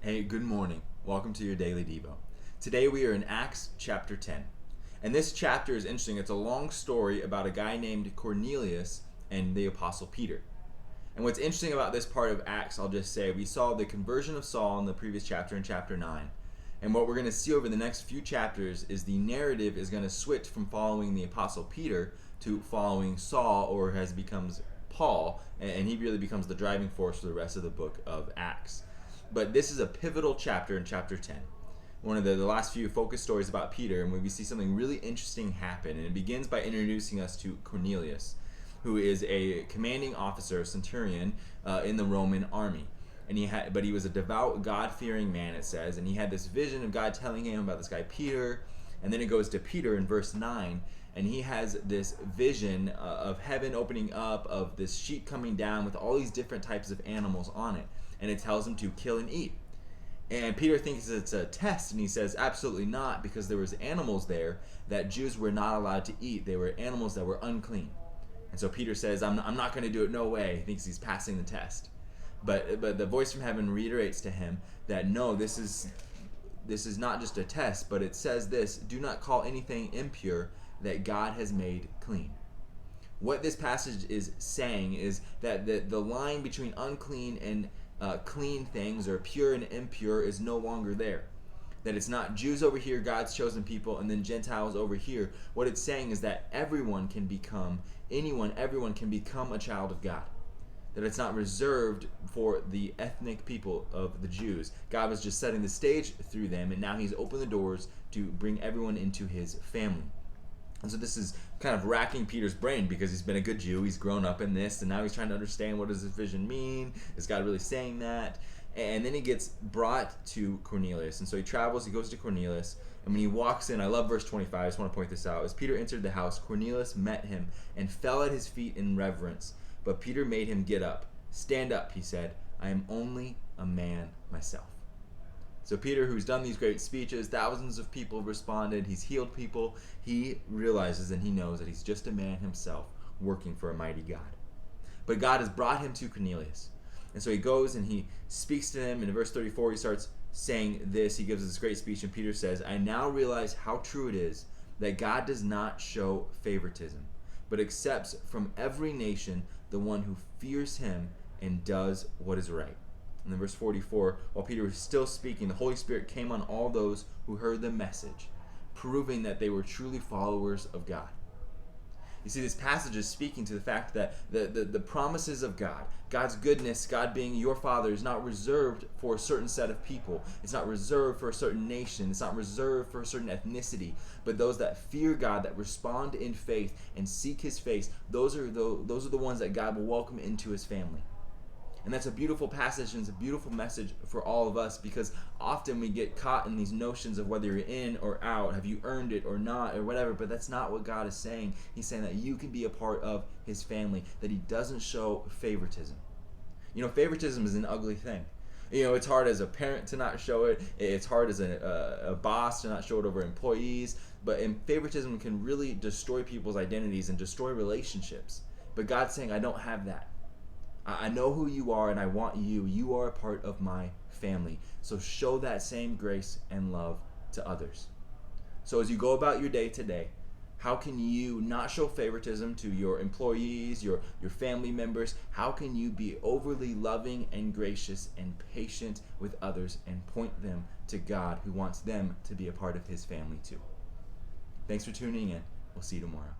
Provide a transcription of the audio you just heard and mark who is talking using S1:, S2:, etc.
S1: Hey, good morning. Welcome to your daily Devo. Today we are in Acts chapter 10. And this chapter is interesting. It's a long story about a guy named Cornelius and the apostle Peter. And what's interesting about this part of Acts, I'll just say, we saw the conversion of Saul in the previous chapter in chapter 9. And what we're going to see over the next few chapters is the narrative is going to switch from following the apostle Peter to following Saul, or as becomes Paul, and he really becomes the driving force for the rest of the book of Acts. But this is a pivotal chapter in chapter 10. One of the last few focus stories about Peter, and we see something really interesting happen. And it begins by introducing us to Cornelius, who is a commanding officer, centurion, in the Roman army. And he was a devout, God-fearing man, it says. And he had this vision of God telling him about this guy Peter. And then it goes to Peter in verse 9. And he has this vision of heaven opening up, of this sheep coming down with all these different types of animals on it. And it tells him to kill and eat. And Peter thinks it's a test, and he says absolutely not, because there was animals there that Jews were not allowed to eat. They were animals that were unclean. And so Peter says, I'm not going to do it, no way. He thinks he's passing the test. But the voice from heaven reiterates to him that no, this is not just a test, but it says this: do not call anything impure that God has made clean. What this passage is saying is that the line between unclean and clean things, or pure and impure, is no longer there. That it's not Jews over here, God's chosen people, and then Gentiles over here. What it's saying is that everyone can become a child of God. That it's not reserved for the ethnic people of the Jews. God was just setting the stage through them, and now he's opened the doors to bring everyone into his family. And so this is kind of racking Peter's brain, because he's been a good Jew, he's grown up in this, and now he's trying to understand, what does this vision mean? Is God really saying that? And then he gets brought to Cornelius. And so he goes to Cornelius, and when he walks in, I love verse 25, I just want to point this out. As Peter entered the house, Cornelius met him and fell at his feet in reverence. But Peter made him get up. Stand up, he said. I am only a man myself. So Peter, who's done these great speeches, thousands of people responded, he's healed people, he realizes and he knows that he's just a man himself working for a mighty God. But God has brought him to Cornelius. And so he goes and he speaks to him. In verse 34, he starts saying this. He gives this great speech, and Peter says, I now realize how true it is that God does not show favoritism, but accepts from every nation the one who fears him and does what is right. And then verse 44, while Peter was still speaking, the Holy Spirit came on all those who heard the message, proving that they were truly followers of God. You see, this passage is speaking to the fact that the promises of God, God's goodness, God being your Father, is not reserved for a certain set of people. It's not reserved for a certain nation. It's not reserved for a certain ethnicity. But those that fear God, that respond in faith and seek his face, those are the ones that God will welcome into his family. And that's a beautiful passage, and it's a beautiful message for all of us, because often we get caught in these notions of whether you're in or out, have you earned it or not, or whatever, but that's not what God is saying. He's saying that you can be a part of his family, that he doesn't show favoritism. You know, favoritism is an ugly thing. You know, it's hard as a parent to not show it. It's hard as a boss to not show it over employees. But favoritism can really destroy people's identities and destroy relationships. But God's saying, I don't have that. I know who you are, and I want you. You are a part of my family. So show that same grace and love to others. So as you go about your day today, how can you not show favoritism to your employees, your family members? How can you be overly loving and gracious and patient with others and point them to God, who wants them to be a part of his family too? Thanks for tuning in. We'll see you tomorrow.